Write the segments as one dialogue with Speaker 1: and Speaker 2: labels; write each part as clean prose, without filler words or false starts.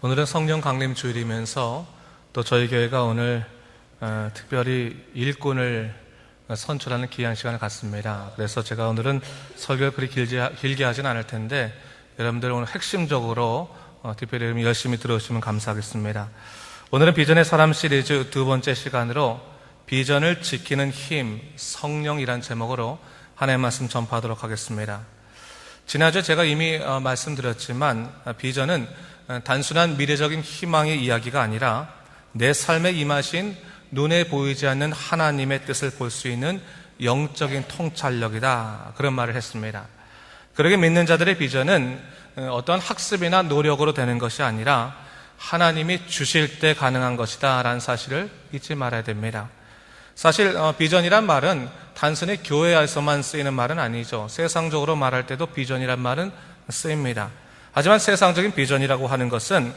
Speaker 1: 오늘은 성령 강림 주일이면서 또 저희 교회가 오늘 특별히 일꾼을 선출하는 귀한 시간을 갖습니다. 그래서 제가 오늘은 설교를 그리 길게 하진 않을 텐데 여러분들 오늘 핵심적으로 특별히 열심히 들어오시면 감사하겠습니다. 오늘은 비전의 사람 시리즈 두 번째 시간으로 비전을 지키는 힘, 성령이란 제목으로 하나님의 말씀 전파하도록 하겠습니다. 지난주에 제가 이미 말씀드렸지만 비전은 단순한 미래적인 희망의 이야기가 아니라 내 삶에 임하신 눈에 보이지 않는 하나님의 뜻을 볼 수 있는 영적인 통찰력이다, 그런 말을 했습니다. 그러게 믿는 자들의 비전은 어떤 학습이나 노력으로 되는 것이 아니라 하나님이 주실 때 가능한 것이다 라는 사실을 잊지 말아야 됩니다. 사실 비전이란 말은 단순히 교회에서만 쓰이는 말은 아니죠. 세상적으로 말할 때도 비전이란 말은 쓰입니다. 하지만 세상적인 비전이라고 하는 것은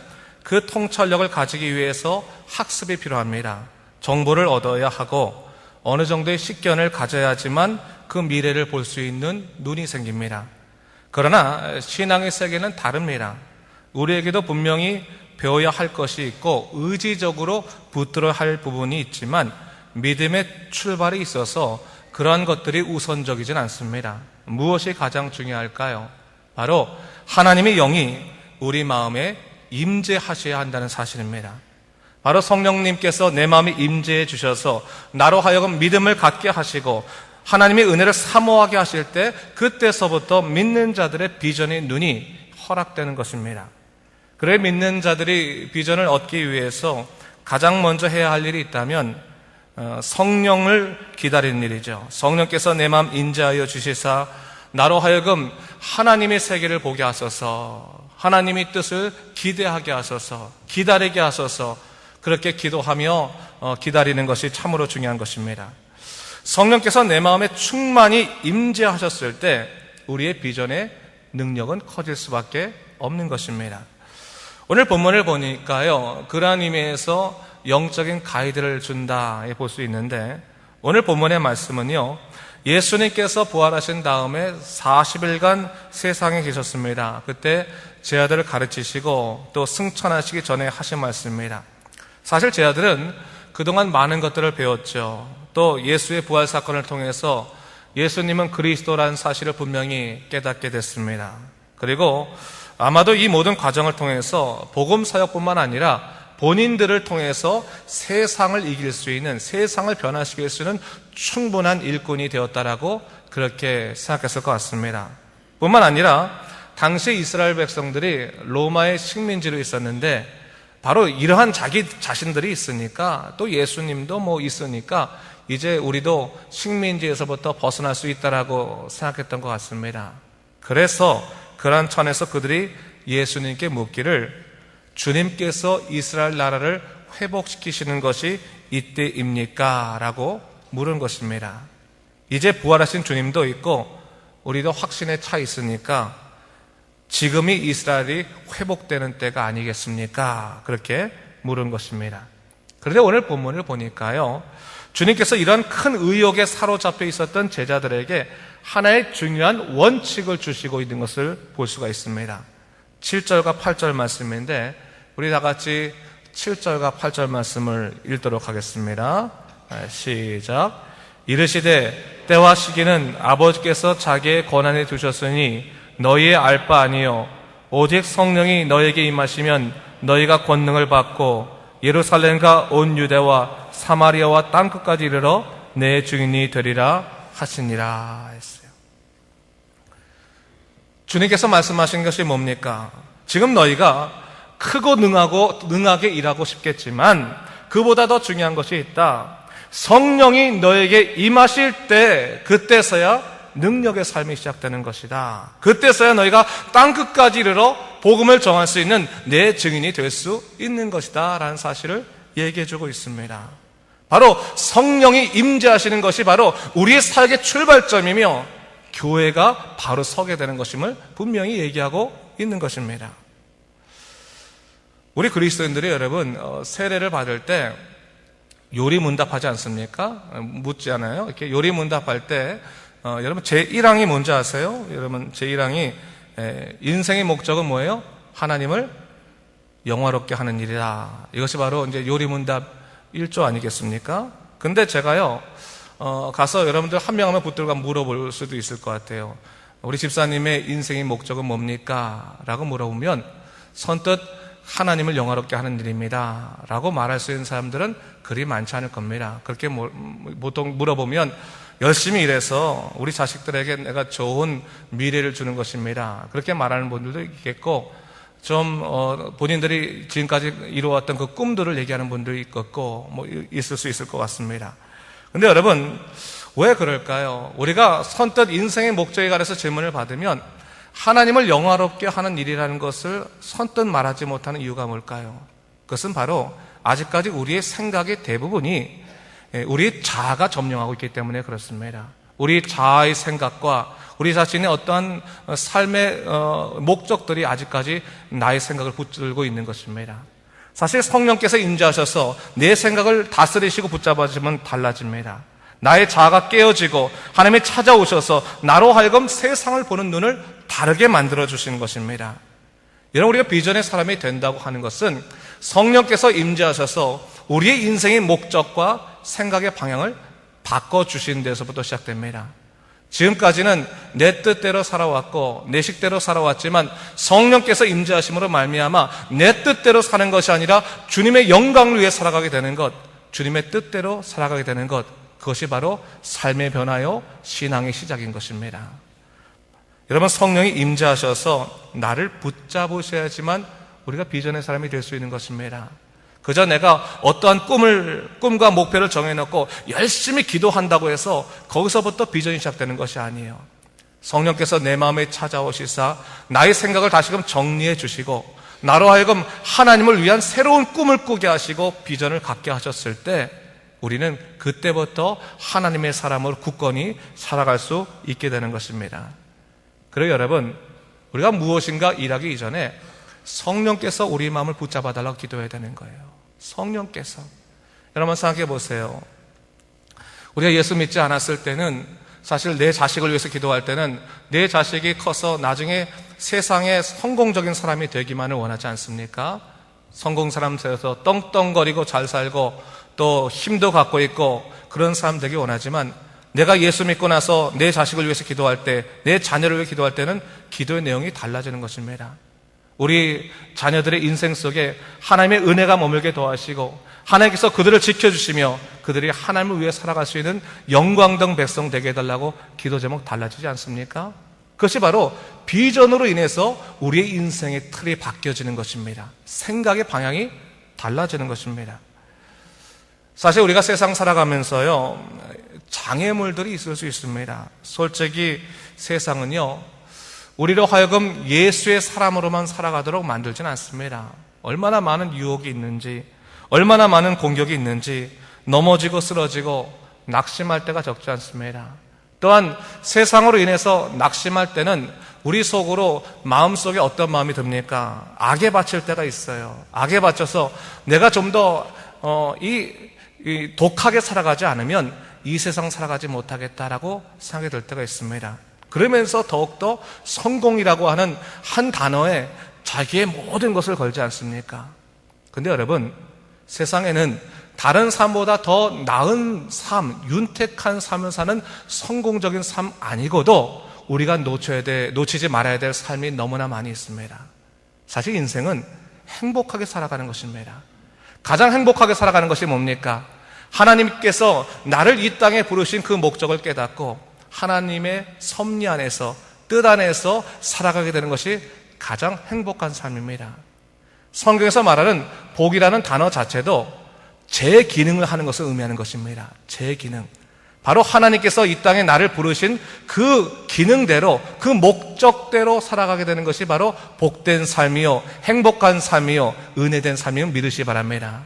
Speaker 1: 그 통찰력을 가지기 위해서 학습이 필요합니다. 정보를 얻어야 하고 어느 정도의 식견을 가져야지만 그 미래를 볼 수 있는 눈이 생깁니다. 그러나 신앙의 세계는 다릅니다. 우리에게도 분명히 배워야 할 것이 있고 의지적으로 붙들어야 할 부분이 있지만 믿음의 출발이 있어서 그러한 것들이 우선적이진 않습니다. 무엇이 가장 중요할까요? 바로 하나님의 영이 우리 마음에 임재하셔야 한다는 사실입니다. 바로 성령님께서 내 마음에 임재해 주셔서 나로 하여금 믿음을 갖게 하시고 하나님의 은혜를 사모하게 하실 때 그때서부터 믿는 자들의 비전의 눈이 허락되는 것입니다. 그래 믿는 자들이 비전을 얻기 위해서 가장 먼저 해야 할 일이 있다면 성령을 기다리는 일이죠. 성령께서 내 마음 임재하여 주시사 나로 하여금 하나님의 세계를 보게 하소서, 하나님의 뜻을 기대하게 하소서, 기다리게 하소서, 그렇게 기도하며 기다리는 것이 참으로 중요한 것입니다. 성령께서 내 마음에 충만히 임재하셨을 때 우리의 비전의 능력은 커질 수밖에 없는 것입니다. 오늘 본문을 보니까요, 그러한 의미에서 영적인 가이드를 준다 볼 수 있는데, 오늘 본문의 말씀은요, 예수님께서 부활하신 다음에 40일간 세상에 계셨습니다. 그때 제 아들을 가르치시고 또 승천하시기 전에 하신 말씀입니다. 사실 제 아들은 그동안 많은 것들을 배웠죠. 또 예수의 부활 사건을 통해서 예수님은 그리스도라는 사실을 분명히 깨닫게 됐습니다. 그리고 아마도 이 모든 과정을 통해서 복음 사역뿐만 아니라 본인들을 통해서 세상을 이길 수 있는, 세상을 변화시킬 수 있는 충분한 일꾼이 되었다라고 그렇게 생각했을 것 같습니다. 뿐만 아니라 당시 이스라엘 백성들이 로마의 식민지로 있었는데 바로 이러한 자기 자신들이 있으니까 또 예수님도 있으니까 이제 우리도 식민지에서부터 벗어날 수 있다라고 생각했던 것 같습니다. 그래서 그러한 천에서 그들이 예수님께 묻기를 주님께서 이스라엘 나라를 회복시키시는 것이 이때입니까? 라고 물은 것입니다. 이제 부활하신 주님도 있고 우리도 확신에 차 있으니까 지금이 이스라엘이 회복되는 때가 아니겠습니까? 그렇게 물은 것입니다. 그런데 오늘 본문을 보니까요, 주님께서 이런 큰 의혹에 사로잡혀 있었던 제자들에게 하나의 중요한 원칙을 주시고 있는 것을 볼 수가 있습니다. 7절과 8절 말씀인데 우리 다 같이 7절과 8절 말씀을 읽도록 하겠습니다. 시작. 이르시되 때와 시기는 아버지께서 자기의 권한에 두셨으니 너희의 알 바 아니요 오직 성령이 너희에게 임하시면 너희가 권능을 받고 예루살렘과 온 유대와 사마리아와 땅끝까지 이르러 내 증인이 되리라 하시니라 했어요. 주님께서 말씀하신 것이 뭡니까? 지금 너희가 크고 능하게 일하고 싶겠지만 그보다 더 중요한 것이 있다. 성령이 너에게 임하실 때 그때서야 능력의 삶이 시작되는 것이다. 그때서야 너희가 땅끝까지 이르러 복음을 전할 수 있는 내 증인이 될 수 있는 것이다 라는 사실을 얘기해주고 있습니다. 바로 성령이 임재하시는 것이 바로 우리의 사역의 출발점이며 교회가 바로 서게 되는 것임을 분명히 얘기하고 있는 것입니다. 우리 그리스도인들이 여러분 세례를 받을 때 요리문답하지 않습니까? 묻지 않아요? 이렇게 요리문답할 때 여러분 제1항이 뭔지 아세요? 여러분 제1항이 인생의 목적은 뭐예요? 하나님을 영화롭게 하는 일이다. 이것이 바로 이제 요리문답 1조 아니겠습니까? 근데 제가요, 가서 여러분들 한 명 하면 붙들고 물어볼 수도 있을 것 같아요. 우리 집사님의 인생의 목적은 뭡니까? 라고 물어보면 선뜻 하나님을 영화롭게 하는 일입니다. 라고 말할 수 있는 사람들은 그리 많지 않을 겁니다. 그렇게 보통 물어보면 열심히 일해서 우리 자식들에게 내가 좋은 미래를 주는 것입니다. 그렇게 말하는 분들도 있겠고, 좀 본인들이 지금까지 이루어왔던 그 꿈들을 얘기하는 분들도 있겠고, 있을 수 있을 것 같습니다. 근데 여러분, 왜 그럴까요? 우리가 선뜻 인생의 목적에 관해서 질문을 받으면 하나님을 영화롭게 하는 일이라는 것을 선뜻 말하지 못하는 이유가 뭘까요? 그것은 바로 아직까지 우리의 생각의 대부분이 우리 자아가 점령하고 있기 때문에 그렇습니다. 우리 자아의 생각과 우리 자신의 어떠한 삶의 목적들이 아직까지 나의 생각을 붙들고 있는 것입니다. 사실 성령께서 임재하셔서 내 생각을 다스리시고 붙잡아주면 달라집니다. 나의 자아가 깨어지고 하나님이 찾아오셔서 나로 하여금 세상을 보는 눈을 다르게 만들어주시는 것입니다. 여러분, 우리가 비전의 사람이 된다고 하는 것은 성령께서 임재하셔서 우리의 인생의 목적과 생각의 방향을 바꿔주신 데서부터 시작됩니다. 지금까지는 내 뜻대로 살아왔고 내 식대로 살아왔지만 성령께서 임재하심으로 말미암아 내 뜻대로 사는 것이 아니라 주님의 영광을 위해 살아가게 되는 것, 주님의 뜻대로 살아가게 되는 것, 그것이 바로 삶의 변화요 신앙의 시작인 것입니다. 여러분, 성령이 임재하셔서 나를 붙잡으셔야지만 우리가 비전의 사람이 될 수 있는 것입니다. 그저 내가 어떠한 꿈과 목표를 정해놓고 열심히 기도한다고 해서 거기서부터 비전이 시작되는 것이 아니에요. 성령께서 내 마음에 찾아오시사 나의 생각을 다시금 정리해 주시고 나로 하여금 하나님을 위한 새로운 꿈을 꾸게 하시고 비전을 갖게 하셨을 때 우리는 그때부터 하나님의 사람으로 굳건히 살아갈 수 있게 되는 것입니다. 그리고 여러분, 우리가 무엇인가 일하기 이전에 성령께서 우리 마음을 붙잡아 달라고 기도해야 되는 거예요. 성령께서. 여러분 생각해 보세요. 우리가 예수 믿지 않았을 때는 사실 내 자식을 위해서 기도할 때는 내 자식이 커서 나중에 세상에 성공적인 사람이 되기만을 원하지 않습니까? 성공 사람 되어서 떵떵거리고 잘 살고 또 힘도 갖고 있고 그런 사람 되기 원하지만 내가 예수 믿고 나서 내 자식을 위해서 기도할 때, 내 자녀를 위해 기도할 때는 기도의 내용이 달라지는 것입니다. 우리 자녀들의 인생 속에 하나님의 은혜가 머물게 도와주시고 하나님께서 그들을 지켜주시며 그들이 하나님을 위해 살아갈 수 있는 영광등 백성 되게 해달라고 기도 제목 달라지지 않습니까? 그것이 바로 비전으로 인해서 우리의 인생의 틀이 바뀌어지는 것입니다. 생각의 방향이 달라지는 것입니다. 사실 우리가 세상 살아가면서요, 장애물들이 있을 수 있습니다. 솔직히 세상은요, 우리로 하여금 예수의 사람으로만 살아가도록 만들지는 않습니다. 얼마나 많은 유혹이 있는지, 얼마나 많은 공격이 있는지 넘어지고 쓰러지고 낙심할 때가 적지 않습니다. 또한 세상으로 인해서 낙심할 때는 우리 속으로 마음속에 어떤 마음이 듭니까? 악에 바칠 때가 있어요. 악에 바쳐서 내가 좀 더 독하게 살아가지 않으면 이 세상 살아가지 못하겠다라고 생각이 들 때가 있습니다. 그러면서 더욱더 성공이라고 하는 한 단어에 자기의 모든 것을 걸지 않습니까? 근데 여러분, 세상에는 다른 삶보다 더 나은 삶, 윤택한 삶을 사는 성공적인 삶 아니고도 우리가 놓치지 말아야 될 삶이 너무나 많이 있습니다. 사실 인생은 행복하게 살아가는 것입니다. 가장 행복하게 살아가는 것이 뭡니까? 하나님께서 나를 이 땅에 부르신 그 목적을 깨닫고 하나님의 섭리 안에서, 뜻 안에서 살아가게 되는 것이 가장 행복한 삶입니다. 성경에서 말하는 복이라는 단어 자체도 제 기능을 하는 것을 의미하는 것입니다. 제 기능. 바로 하나님께서 이 땅에 나를 부르신 그 기능대로, 그 목적대로 살아가게 되는 것이 바로 복된 삶이요, 행복한 삶이요, 은혜된 삶이요 믿으시기 바랍니다.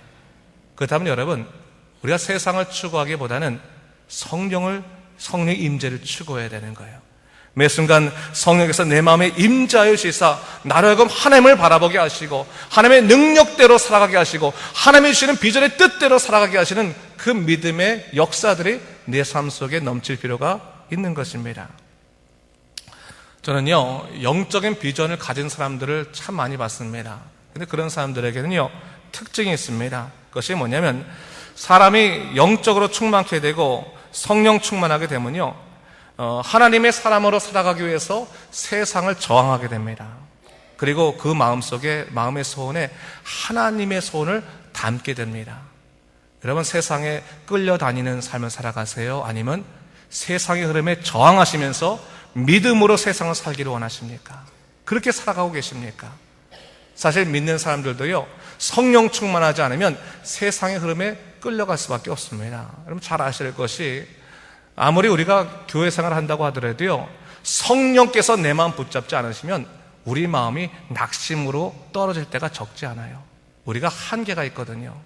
Speaker 1: 그렇다면 여러분, 우리가 세상을 추구하기보다는 성령의 임재를 추구해야 되는 거예요. 매 순간 성령께서 내 마음에 임재하여 주시사 나로 하여금 하나님을 바라보게 하시고 하나님의 능력대로 살아가게 하시고 하나님이 주시는 비전의 뜻대로 살아가게 하시는 그 믿음의 역사들이 내 삶 속에 넘칠 필요가 있는 것입니다. 저는요, 영적인 비전을 가진 사람들을 참 많이 봤습니다. 근데 그런 사람들에게는요, 특징이 있습니다. 그것이 뭐냐면 사람이 영적으로 충만케 되고 성령 충만하게 되면요, 하나님의 사람으로 살아가기 위해서 세상을 저항하게 됩니다. 그리고 그 마음속에, 마음의 소원에 하나님의 소원을 담게 됩니다. 여러분, 세상에 끌려다니는 삶을 살아가세요? 아니면 세상의 흐름에 저항하시면서 믿음으로 세상을 살기를 원하십니까? 그렇게 살아가고 계십니까? 사실 믿는 사람들도요, 성령 충만하지 않으면 세상의 흐름에 끌려갈 수밖에 없습니다. 여러분 잘 아실 것이, 아무리 우리가 교회 생활을 한다고 하더라도요, 성령께서 내 마음 붙잡지 않으시면 우리 마음이 낙심으로 떨어질 때가 적지 않아요. 우리가 한계가 있거든요.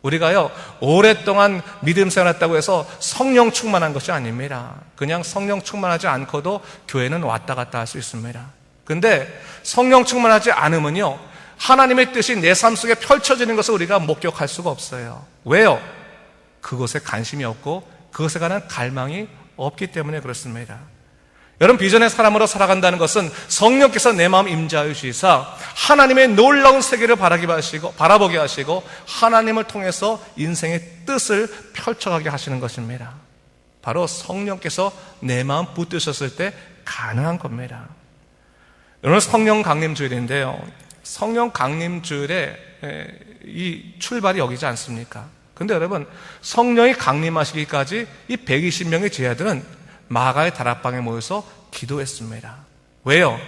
Speaker 1: 우리가요, 오랫동안 믿음 생활했다고 해서 성령 충만한 것이 아닙니다. 그냥 성령 충만하지 않고도 교회는 왔다 갔다 할 수 있습니다. 근데 성령 충만하지 않으면요, 하나님의 뜻이 내 삶 속에 펼쳐지는 것을 우리가 목격할 수가 없어요. 왜요? 그것에 관심이 없고 그것에 관한 갈망이 없기 때문에 그렇습니다. 여러분, 비전의 사람으로 살아간다는 것은 성령께서 내 마음 임재하여 주시사 하나님의 놀라운 세계를 바라보게 하시고 하나님을 통해서 인생의 뜻을 펼쳐가게 하시는 것입니다. 바로 성령께서 내 마음 붙드셨을 때 가능한 겁니다. 오늘 성령 강림주일인데요, 성령 강림주일에 이 출발이 여기지 않습니까? 근데 여러분, 성령이 강림하시기까지 이 120명의 제자들은 마가의 다락방에 모여서 기도했습니다. 왜요?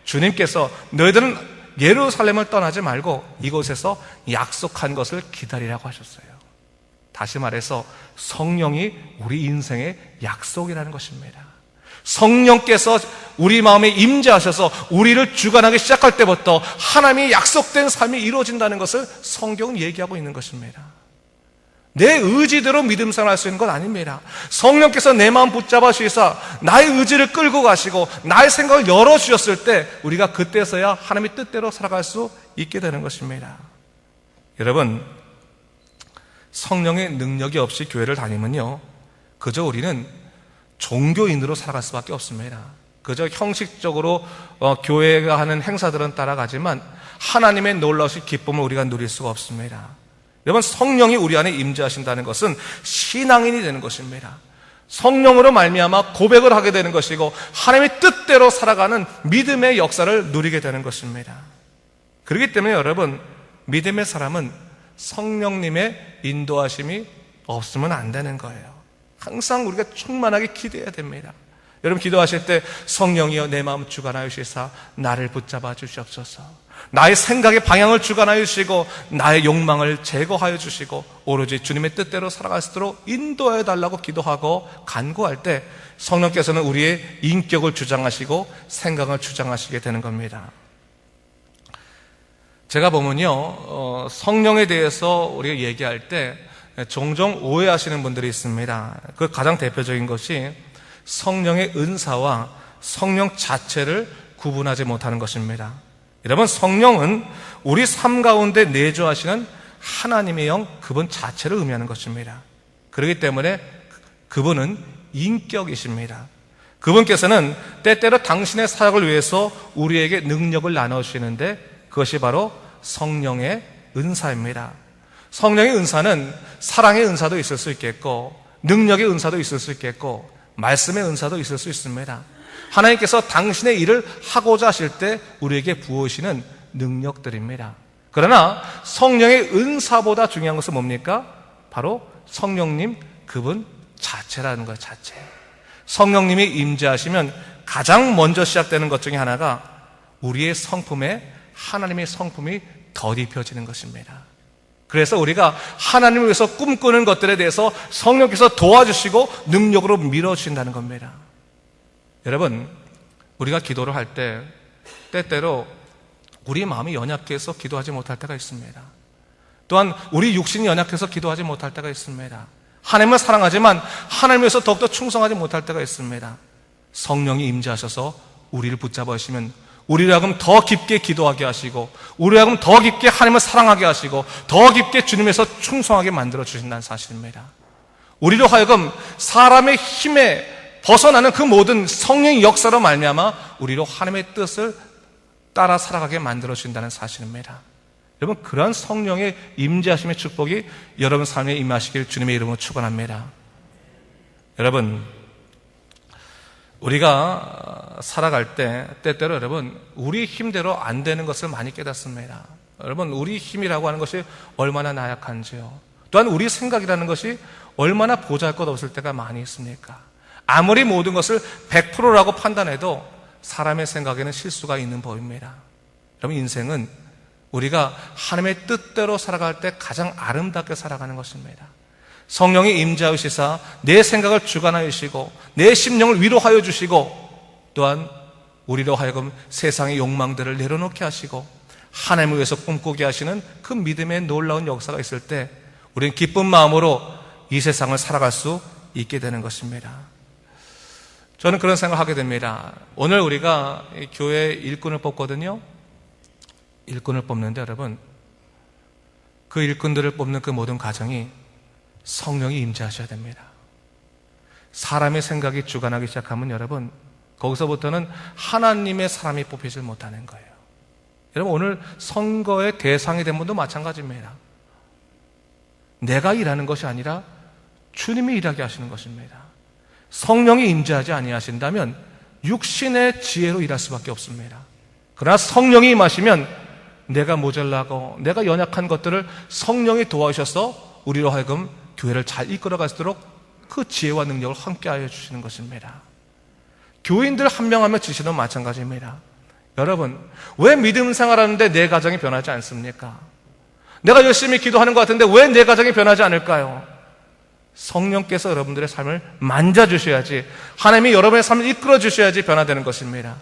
Speaker 1: 주님께서 너희들은 예루살렘을 떠나지 말고 이곳에서 약속한 것을 기다리라고 하셨어요. 다시 말해서 성령이 우리 인생의 약속이라는 것입니다. 성령께서 우리 마음에 임재하셔서 우리를 주관하기 시작할 때부터 하나님이 약속된 삶이 이루어진다는 것을 성경은 얘기하고 있는 것입니다. 내 의지대로 믿음 생활할 수 있는 건 아닙니다. 성령께서 내 마음 붙잡아 주시사 나의 의지를 끌고 가시고 나의 생각을 열어주셨을 때 우리가 그때서야 하나님의 뜻대로 살아갈 수 있게 되는 것입니다. 여러분, 성령의 능력이 없이 교회를 다니면요, 그저 우리는 종교인으로 살아갈 수밖에 없습니다. 그저 형식적으로 교회가 하는 행사들은 따라가지만 하나님의 놀라우신 기쁨을 우리가 누릴 수가 없습니다. 여러분, 성령이 우리 안에 임재하신다는 것은 신앙인이 되는 것입니다. 성령으로 말미암아 고백을 하게 되는 것이고 하나님의 뜻대로 살아가는 믿음의 역사를 누리게 되는 것입니다. 그렇기 때문에 여러분, 믿음의 사람은 성령님의 인도하심이 없으면 안 되는 거예요. 항상 우리가 충만하게 기도해야 됩니다. 여러분, 기도하실 때 성령이여 내 마음 주관하여 주시사 나를 붙잡아 주시옵소서. 나의 생각의 방향을 주관하여 주시고 나의 욕망을 제거하여 주시고 오로지 주님의 뜻대로 살아갈 수 있도록 인도하여 달라고 기도하고 간구할 때 성령께서는 우리의 인격을 주장하시고 생각을 주장하시게 되는 겁니다. 제가 보면요, 성령에 대해서 우리가 얘기할 때 종종 오해하시는 분들이 있습니다. 그 가장 대표적인 것이 성령의 은사와 성령 자체를 구분하지 못하는 것입니다. 여러분, 성령은 우리 삶 가운데 내주하시는 하나님의 영, 그분 자체를 의미하는 것입니다. 그렇기 때문에 그분은 인격이십니다. 그분께서는 때때로 당신의 사역을 위해서 우리에게 능력을 나눠주시는데 그것이 바로 성령의 은사입니다. 성령의 은사는 사랑의 은사도 있을 수 있겠고 능력의 은사도 있을 수 있겠고 말씀의 은사도 있을 수 있습니다. 하나님께서 당신의 일을 하고자 하실 때 우리에게 부으시는 능력들입니다. 그러나 성령의 은사보다 중요한 것은 뭡니까? 바로 성령님 그분 자체라는 거예요. 자체. 성령님이 임재하시면 가장 먼저 시작되는 것 중에 하나가 우리의 성품에 하나님의 성품이 덧입혀지는 것입니다. 그래서 우리가 하나님을 위해서 꿈꾸는 것들에 대해서 성령께서 도와주시고 능력으로 밀어주신다는 겁니다. 여러분, 우리가 기도를 할 때 때때로 우리 마음이 연약해서 기도하지 못할 때가 있습니다. 또한 우리 육신이 연약해서 기도하지 못할 때가 있습니다. 하나님을 사랑하지만 하나님을 위해서 더욱더 충성하지 못할 때가 있습니다. 성령이 임재하셔서 우리를 붙잡아 주시면 우리를 하여금 더 깊게 기도하게 하시고 우리를 하여금 더 깊게 하나님을 사랑하게 하시고 더 깊게 주님에서 충성하게 만들어 주신다는 사실입니다. 우리로 하여금 사람의 힘에 벗어나는 그 모든 성령의 역사로 말미암아 우리로 하나님의 뜻을 따라 살아가게 만들어 주신다는 사실입니다. 여러분, 그러한 성령의 임재하심의 축복이 여러분 삶에 임하시길 주님의 이름으로 축원합니다. 여러분, 우리가 살아갈 때 때때로 여러분 우리 힘대로 안 되는 것을 많이 깨닫습니다. 여러분, 우리 힘이라고 하는 것이 얼마나 나약한지요. 또한 우리 생각이라는 것이 얼마나 보잘것없을 때가 많이 있습니까? 아무리 모든 것을 100%라고 판단해도 사람의 생각에는 실수가 있는 법입니다. 여러분, 인생은 우리가 하나님의 뜻대로 살아갈 때 가장 아름답게 살아가는 것입니다. 성령이 임재하시사 내 생각을 주관하시고 내 심령을 위로하여 주시고 또한 우리로 하여금 세상의 욕망들을 내려놓게 하시고 하나님을 위해서 꿈꾸게 하시는 그 믿음의 놀라운 역사가 있을 때 우리는 기쁜 마음으로 이 세상을 살아갈 수 있게 되는 것입니다. 저는 그런 생각을 하게 됩니다. 오늘 우리가 교회 일꾼을 뽑거든요. 일꾼을 뽑는데 여러분, 그 일꾼들을 뽑는 그 모든 과정이 성령이 임재하셔야 됩니다. 사람의 생각이 주관하기 시작하면 여러분, 거기서부터는 하나님의 사람이 뽑히질 못하는 거예요. 여러분, 오늘 선거의 대상이 된 분도 마찬가지입니다. 내가 일하는 것이 아니라 주님이 일하게 하시는 것입니다. 성령이 임재하지 아니하신다면 육신의 지혜로 일할 수밖에 없습니다. 그러나 성령이 임하시면 내가 모자라고 내가 연약한 것들을 성령이 도와주셔서 우리로 하여금 교회를 잘 이끌어갈 수 있도록 그 지혜와 능력을 함께하여 주시는 것입니다. 교인들 한 명 한 명 지시는 마찬가지입니다. 여러분, 왜 믿음 생활하는데 내 가정이 변하지 않습니까? 내가 열심히 기도하는 것 같은데 왜 내 가정이 변하지 않을까요? 성령께서 여러분들의 삶을 만져주셔야지, 하나님이 여러분의 삶을 이끌어주셔야지 변화되는 것입니다.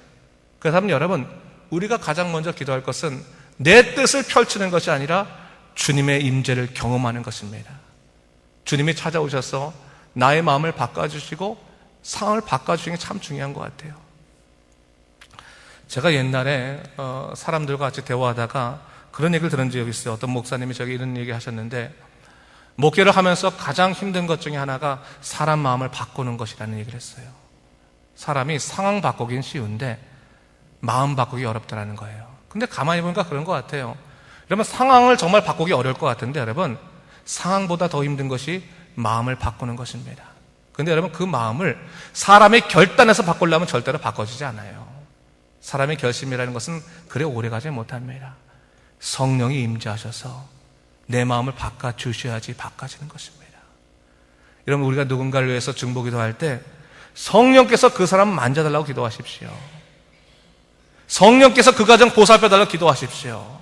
Speaker 1: 그래서 여러분, 우리가 가장 먼저 기도할 것은 내 뜻을 펼치는 것이 아니라 주님의 임재를 경험하는 것입니다. 주님이 찾아오셔서 나의 마음을 바꿔주시고 상황을 바꿔주시는 게 참 중요한 것 같아요. 제가 옛날에 사람들과 같이 대화하다가 그런 얘기를 들은 적이 있어요. 어떤 목사님이 저에게 이런 얘기 하셨는데, 목회를 하면서 가장 힘든 것 중에 하나가 사람 마음을 바꾸는 것이라는 얘기를 했어요. 사람이 상황 바꾸긴 쉬운데 마음 바꾸기 어렵다는 거예요. 근데 가만히 보니까 그런 것 같아요. 여러분, 상황을 정말 바꾸기 어려울 것 같은데 여러분, 상황보다 더 힘든 것이 마음을 바꾸는 것입니다. 근데 여러분, 그 마음을 사람이 결단해서 바꾸려면 절대로 바꿔지지 않아요. 사람의 결심이라는 것은 그래 오래가지 못합니다. 성령이 임재하셔서 내 마음을 바꿔주셔야지 바꿔지는 것입니다. 여러분, 우리가 누군가를 위해서 중보기도 할 때 성령께서 그 사람 만져달라고 기도하십시오. 성령께서 그 가정 보살펴달라고 기도하십시오.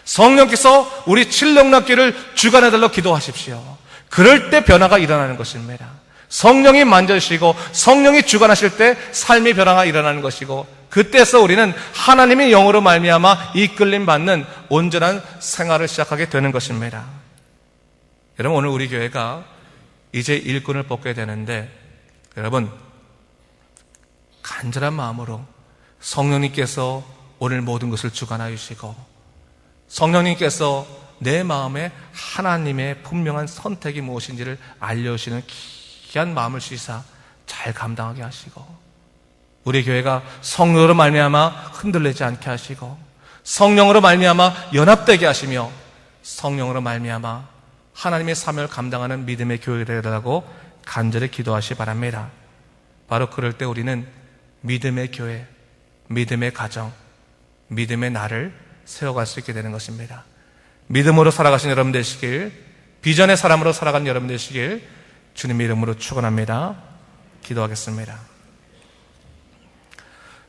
Speaker 1: 성령께서 우리 칠령납기를 주관해달라고 기도하십시오. 그럴 때 변화가 일어나는 것입니다. 성령이 만져주시고 성령이 주관하실 때 삶의 변화가 일어나는 것이고, 그때서 우리는 하나님의 영으로 말미암아 이끌림 받는 온전한 생활을 시작하게 되는 것입니다. 여러분, 오늘 우리 교회가 이제 일꾼을 뽑게 되는데 여러분, 간절한 마음으로 성령님께서 오늘 모든 것을 주관하여 주시고 성령님께서 내 마음에 하나님의 분명한 선택이 무엇인지를 알려주시는 귀한 마음을 주시사 잘 감당하게 하시고, 우리 교회가 성령으로 말미암아 흔들리지 않게 하시고 성령으로 말미암아 연합되게 하시며 성령으로 말미암아 하나님의 사명을 감당하는 믿음의 교회가 되라고 간절히 기도하시 바랍니다. 바로 그럴 때 우리는 믿음의 교회, 믿음의 가정, 믿음의 나를 세워갈 수 있게 되는 것입니다. 믿음으로 살아가신 여러분 되시길, 비전의 사람으로 살아가는 여러분 되시길 주님의 이름으로 축원합니다. 기도하겠습니다.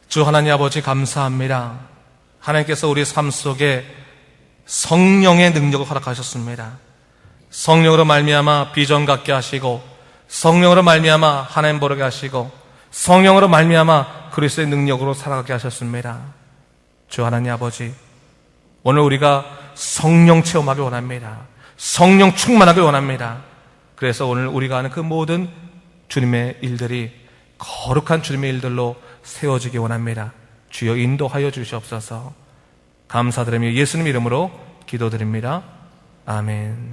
Speaker 1: 주 하나님 아버지, 감사합니다. 하나님께서 우리 삶 속에 성령의 능력을 허락하셨습니다. 성령으로 말미암아 비전 갖게 하시고 성령으로 말미암아 하나님 보게 하시고 성령으로 말미암아 그리스도의 능력으로 살아가게 하셨습니다. 주 하나님 아버지, 오늘 우리가 성령 체험하기 원합니다. 성령 충만하기 원합니다. 그래서 오늘 우리가 하는 그 모든 주님의 일들이 거룩한 주님의 일들로 세워지기 원합니다. 주여 인도하여 주시옵소서. 감사드리며 예수님 이름으로 기도드립니다. 아멘.